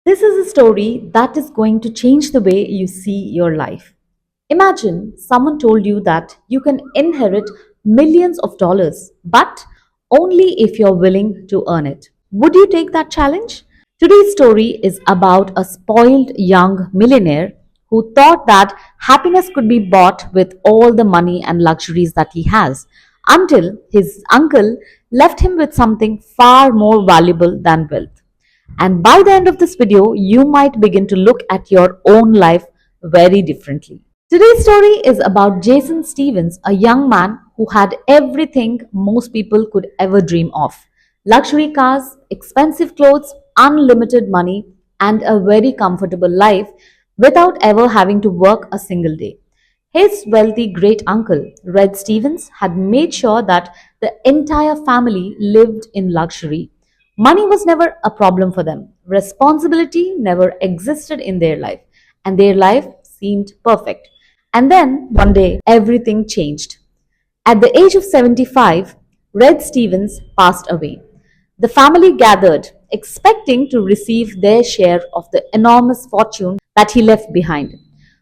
This is a story that is going to change the way you see your life. Imagine someone told you that you can inherit millions of dollars, but only if you're willing to earn it. Would you take that challenge? Today's story is about a spoiled young millionaire who thought that happiness could be bought with all the money and luxuries that he has, until his uncle left him with something far more valuable than wealth. And by the end of this video, you might begin to look at your own life very differently. Today's story is about Jason Stevens, a young man who had everything most people could ever dream of: luxury cars, expensive clothes, unlimited money, and a very comfortable life without ever having to work a single day. His wealthy great uncle, Red Stevens, had made sure that the entire family lived in luxury. Money was never a problem for them. Responsibility never existed in their life, and their life seemed perfect. And then, one day, everything changed. At the age of 75, Red Stevens passed away. The family gathered, expecting to receive their share of the enormous fortune that he left behind.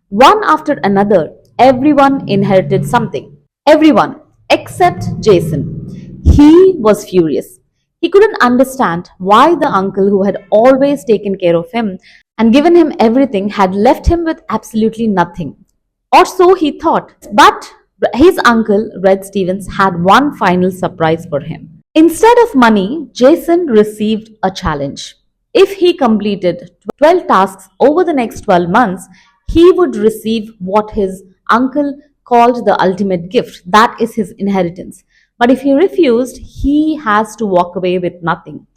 One after another, everyone inherited something. Everyone except Jason. He was furious. He couldn't understand why the uncle who had always taken care of him and given him everything had left him with absolutely nothing. Or so he thought. But his uncle, Red Stevens, had one final surprise for him. Instead of money, Jason received a challenge. If he completed 12 tasks over the next 12 months, he would receive what his uncle called the ultimate gift, that is his inheritance. But if he refused, he has to walk away with nothing.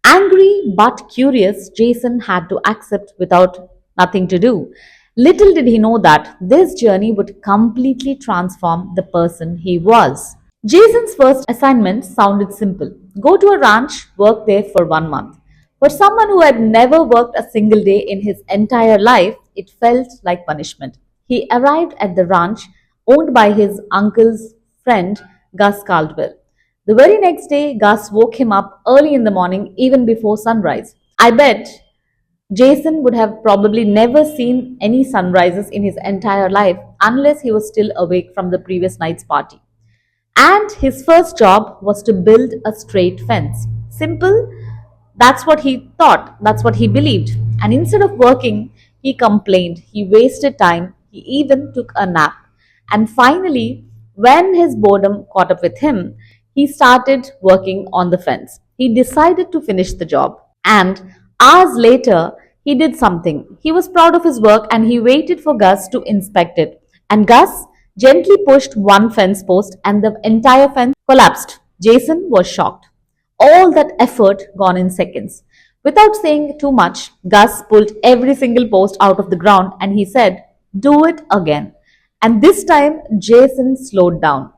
Angry but curious, Jason had to accept without nothing to do. Little did he know that this journey would completely transform the person he was. Jason's first assignment sounded simple: go to a ranch, work there for 1 month. For someone who had never worked a single day in his entire life, it felt like punishment. He arrived at the ranch owned by his uncle's friend, Gus Caldwell. The very next day, Gus woke him up early in the morning, even before sunrise. I bet Jason would have probably never seen any sunrises in his entire life unless he was still awake from the previous night's party. And his first job was to build a straight fence. Simple, that's what he thought, that's what he believed. And instead of working, he complained, he wasted time, he even took a nap. And finally, when his boredom caught up with him, he started working on the fence. He decided to finish the job. And hours later, he did something. He was proud of his work and he waited for Gus to inspect it. And Gus gently pushed one fence post and the entire fence collapsed. Jason was shocked. All that effort gone in seconds. Without saying too much, Gus pulled every single post out of the ground and he said, "Do it again." And this time, Jason slowed down.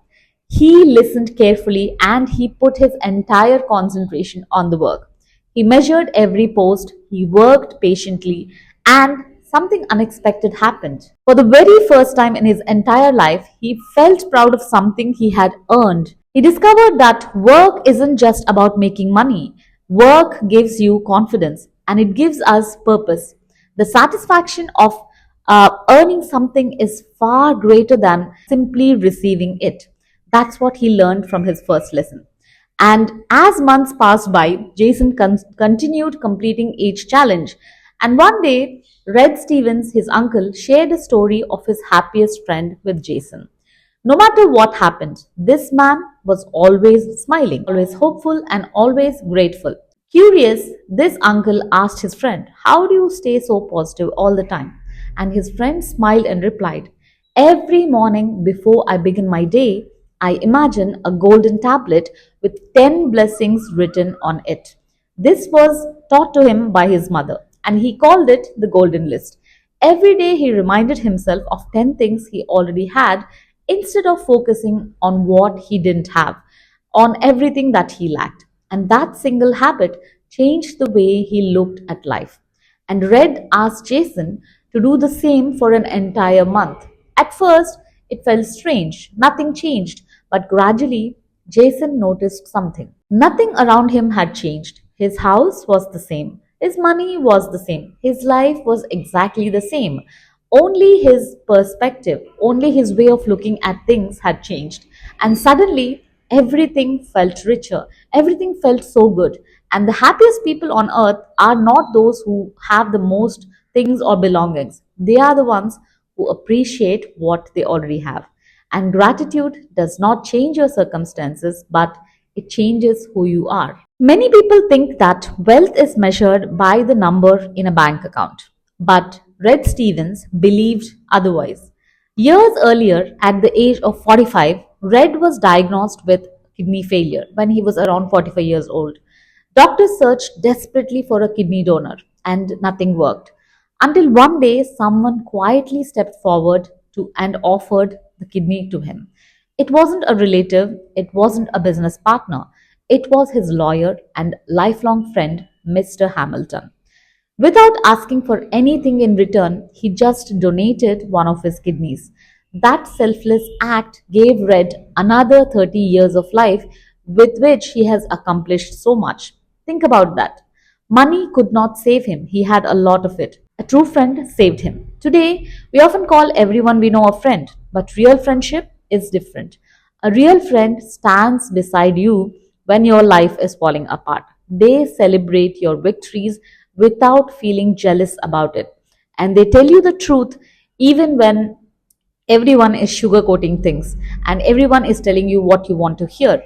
He listened carefully and he put his entire concentration on the work. He measured every post, he worked patiently, and something unexpected happened. For the very first time in his entire life, he felt proud of something he had earned. He discovered that work isn't just about making money. Work gives you confidence and it gives us purpose. The satisfaction of earning something is far greater than simply receiving it. That's what he learned from his first lesson. And as months passed by, Jason continued completing each challenge. And one day, Red Stevens, his uncle, shared a story of his happiest friend with Jason. No matter what happened, this man was always smiling, always hopeful, and always grateful. Curious, this uncle asked his friend, "How do you stay so positive all the time?" And his friend smiled and replied, "Every morning before I begin my day, I imagine a golden tablet with 10 blessings written on it." This was taught to him by his mother, and he called it the Golden List. Every day he reminded himself of 10 things he already had instead of focusing on what he didn't have, on everything that he lacked. And that single habit changed the way he looked at life. And Red asked Jason to do the same for an entire month. At first, it felt strange, nothing changed, but gradually, Jason noticed something. Nothing around him had changed. His house was the same. His money was the same. His life was exactly the same. Only his perspective, only his way of looking at things had changed. And suddenly, everything felt richer. Everything felt so good. And the happiest people on earth are not those who have the most things or belongings. They are the ones who appreciate what they already have. And gratitude does not change your circumstances, but it changes who you are. Many people think that wealth is measured by the number in a bank account, but Red Stevens believed otherwise. Years earlier, at the age of 45, Red was diagnosed with kidney failure when he was around 45 years old. Doctors searched desperately for a kidney donor, and nothing worked. Until one day, someone quietly stepped forward and offered the kidney to him. It wasn't a relative, it wasn't a business partner, it was his lawyer and lifelong friend, Mr. Hamilton. Without asking for anything in return, he just donated one of his kidneys. That selfless act gave Red another 30 years of life with which he has accomplished so much. Think about that. Money could not save him, he had a lot of it. A true friend saved him. Today, we often call everyone we know a friend, but real friendship is different. A real friend stands beside you when your life is falling apart. They celebrate your victories without feeling jealous about it. And they tell you the truth even when everyone is sugarcoating things and everyone is telling you what you want to hear.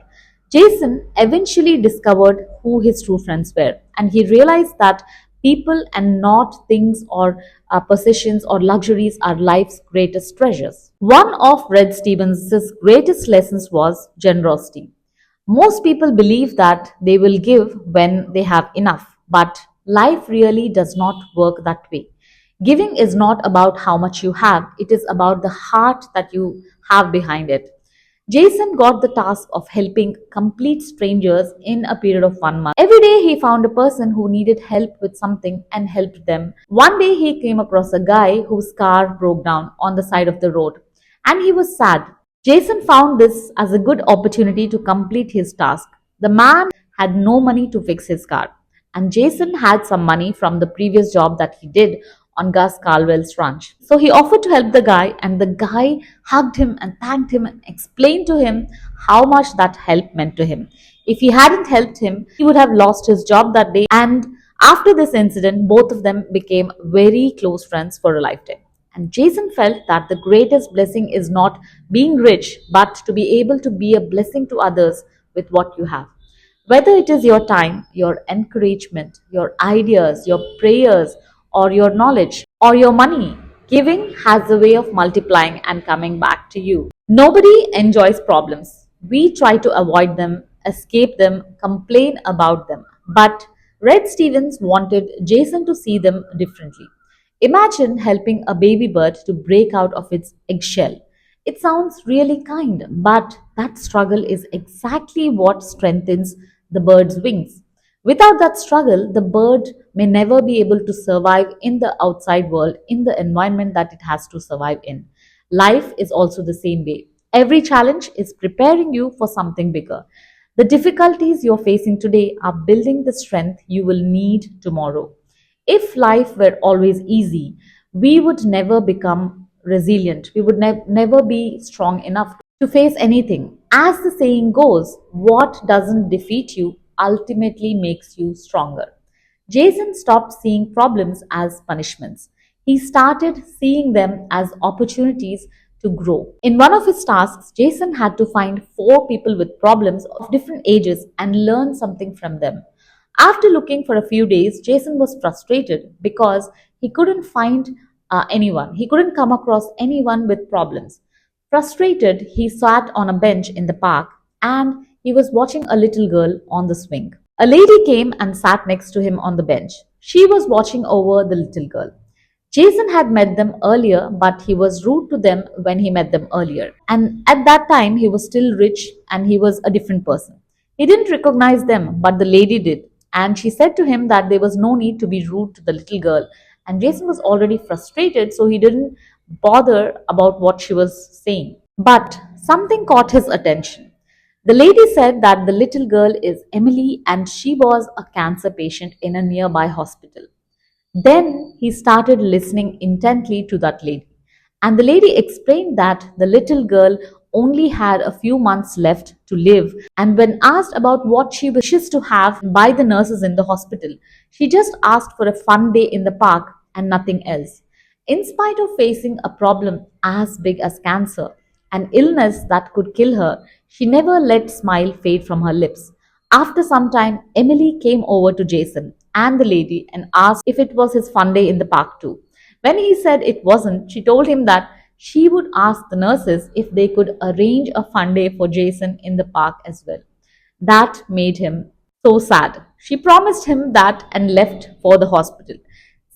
Jason eventually discovered who his true friends were, and he realized that people and not things or possessions or luxuries are life's greatest treasures. One of Red Stevens' greatest lessons was generosity. Most people believe that they will give when they have enough, but life really does not work that way. Giving is not about how much you have, it is about the heart that you have behind it. Jason got the task of helping complete strangers in a period of 1 month. Every day he found a person who needed help with something and helped them. One day he came across a guy whose car broke down on the side of the road and he was sad. Jason found this as a good opportunity to complete his task. The man had no money to fix his car, and Jason had some money from the previous job that he did on Gus Caldwell's ranch. So he offered to help the guy, and the guy hugged him and thanked him and explained to him how much that help meant to him. If he hadn't helped him, he would have lost his job that day. And after this incident, both of them became very close friends for a lifetime. And Jason felt that the greatest blessing is not being rich, but to be able to be a blessing to others with what you have. Whether it is your time, your encouragement, your ideas, your prayers, or your knowledge, or your money, giving has a way of multiplying and coming back to you. Nobody enjoys problems. We try to avoid them, escape them, complain about them. But Red Stevens wanted Jason to see them differently. Imagine helping a baby bird to break out of its eggshell. It sounds really kind, but that struggle is exactly what strengthens the bird's wings. Without that struggle, the bird may never be able to survive in the outside world, in the environment that it has to survive in. Life is also the same way. Every challenge is preparing you for something bigger. The difficulties you're facing today are building the strength you will need tomorrow. If life were always easy, we would never become resilient. We would never be strong enough to face anything. As the saying goes, what doesn't defeat you ultimately makes you stronger. Jason stopped seeing problems as punishments. He started seeing them as opportunities to grow. In one of his tasks, Jason had to find four people with problems of different ages and learn something from them. After looking for a few days, Jason was frustrated because he couldn't find anyone. He couldn't come across anyone with problems. Frustrated, he sat on a bench in the park and he was watching a little girl on the swing. A lady came and sat next to him on the bench. She was watching over the little girl. Jason had met them earlier, but he was rude to them when he met them earlier. And at that time, he was still rich and he was a different person. He didn't recognize them, but the lady did. And she said to him that there was no need to be rude to the little girl. And Jason was already frustrated, so he didn't bother about what she was saying. But something caught his attention. The lady said that the little girl is Emily and she was a cancer patient in a nearby hospital. Then he started listening intently to that lady. And the lady explained that the little girl only had a few months left to live. And when asked about what she wishes to have by the nurses in the hospital, she just asked for a fun day in the park and nothing else. In spite of facing a problem as big as cancer, an illness that could kill her, she never let smile fade from her lips. After some time, Emily came over to Jason and the lady and asked if it was his fun day in the park too. When he said it wasn't, she told him that she would ask the nurses if they could arrange a fun day for Jason in the park as well. That made him so sad. She promised him that and left for the hospital.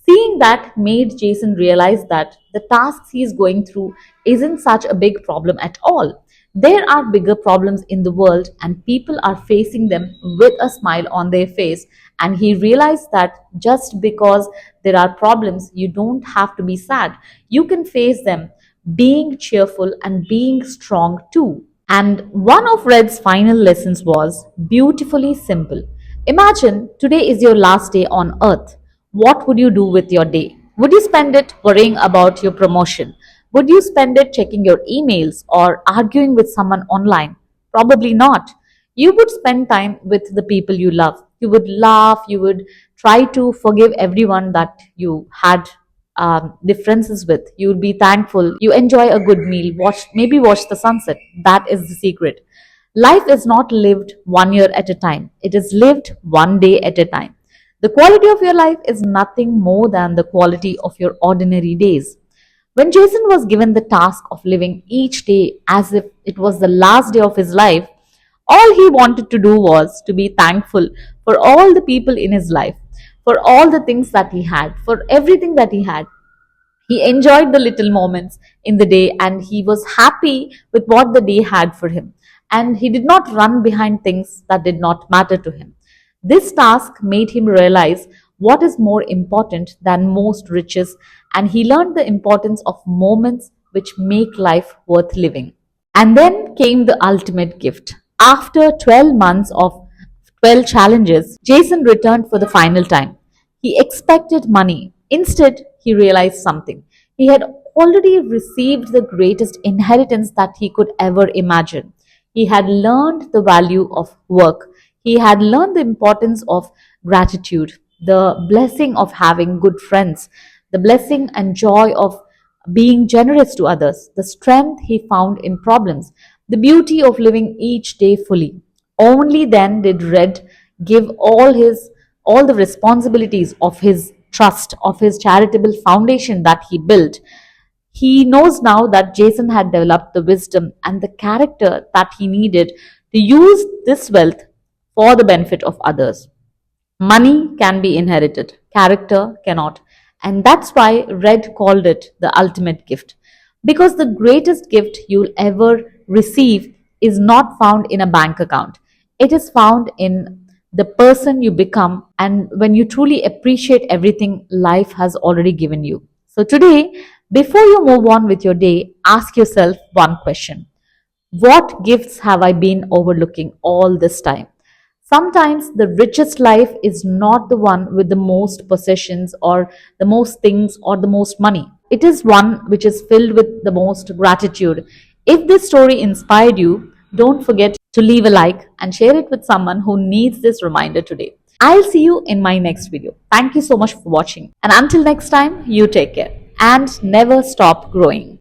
Seeing that made Jason realize that the tasks he is going through isn't such a big problem at all. There are bigger problems in the world, and people are facing them with a smile on their face. And he realized that just because there are problems, you don't have to be sad. You can face them being cheerful and being strong too. And one of Red's final lessons was beautifully simple. Imagine today is your last day on earth. What would you do with your day? Would you spend it worrying about your promotion? Would you spend it checking your emails or arguing with someone online? Probably not. You would spend time with the people you love. You would laugh, you would try to forgive everyone that you had differences with. You would be thankful. You enjoy a good meal. Watch the sunset. That is the secret. Life is not lived 1 year at a time. It is lived one day at a time. The quality of your life is nothing more than the quality of your ordinary days. When Jason was given the task of living each day as if it was the last day of his life, all he wanted to do was to be thankful for all the people in his life, for all the things that he had, for everything that he had. He enjoyed the little moments in the day and he was happy with what the day had for him. And he did not run behind things that did not matter to him. This task made him realize what is more important than most riches, and he learned the importance of moments which make life worth living. And then came the ultimate gift. After 12 months of 12 challenges, Jason returned for the final time. He expected money. Instead, he realized something. He had already received the greatest inheritance that he could ever imagine. He had learned the value of work. He had learned the importance of gratitude, the blessing of having good friends, the blessing and joy of being generous to others, the strength he found in problems, the beauty of living each day fully. Only then did Red give all the responsibilities of his trust, of his charitable foundation that he built. He knows now that Jason had developed the wisdom and the character that he needed to use this wealth for the benefit of others. Money can be inherited, character cannot. And that's why Red called it the ultimate gift. Because the greatest gift you'll ever receive is not found in a bank account, it is found in the person you become and when you truly appreciate everything life has already given you. So, today, before you move on with your day, ask yourself one question. What gifts have I been overlooking all this time? Sometimes the richest life is not the one with the most possessions or the most things or the most money. It is one which is filled with the most gratitude. If this story inspired you, don't forget to leave a like and share it with someone who needs this reminder today. I'll see you in my next video. Thank you so much for watching. And until next time, you take care and never stop growing.